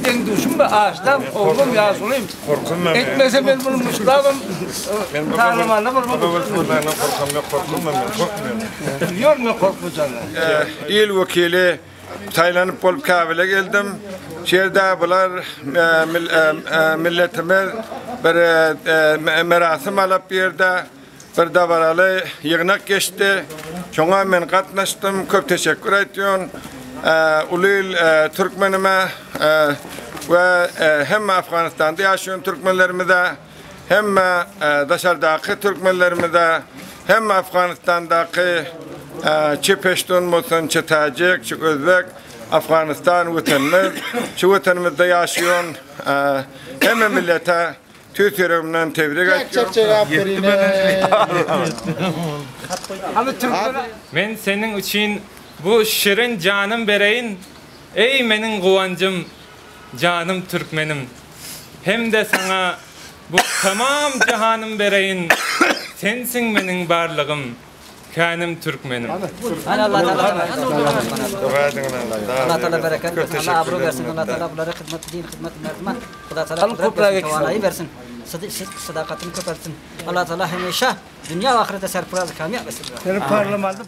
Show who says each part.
Speaker 1: den düşünme ağaçtan oğlum ya sulayım.
Speaker 2: Korkum ben.
Speaker 1: Etmese ben bunu Mustafa'm tanrımanla
Speaker 2: Baba buradan korkum ben korkmuyorum.
Speaker 1: biliyor mu korkmayacağını?
Speaker 2: İl vekili Taylanıp bolup Kabil'e geldim. Şehirde bular milletimiz bir merasim alıp bir yerde bir davaralı yığınak geçti. Şoňa men gatnaşdym. Köp teşekkür ediyorum. Ulul Türkmenime ve hem Afganistan'da yaşayan Türkmenlerimize hem dışarıdaki Türkmenlerimize hem Afganistan'daki Çepeştun musun, Çetacik, Özbek, Afganistan vatanımız, şu vatanımızda yaşayan hem millete Türkiye'mden tebrik ediyorum.
Speaker 3: Men senin için bu şirin canım bereyin, ey menin guvancım, canım Türkmenim. Hem de sana bu tamam cihanım bereyin, sensin menin barlığım, kanım Türkmenim.
Speaker 4: Allah Teala bereket versin. Allah abro versin. Allah Teala bunlara hizmet din, hizmet mertman. Allah Teala kudret versin. Sadakatini köpelsin. Allah Teala hemşe dünya ve ahirete serfiraz kamiyet versin.
Speaker 1: Parlamente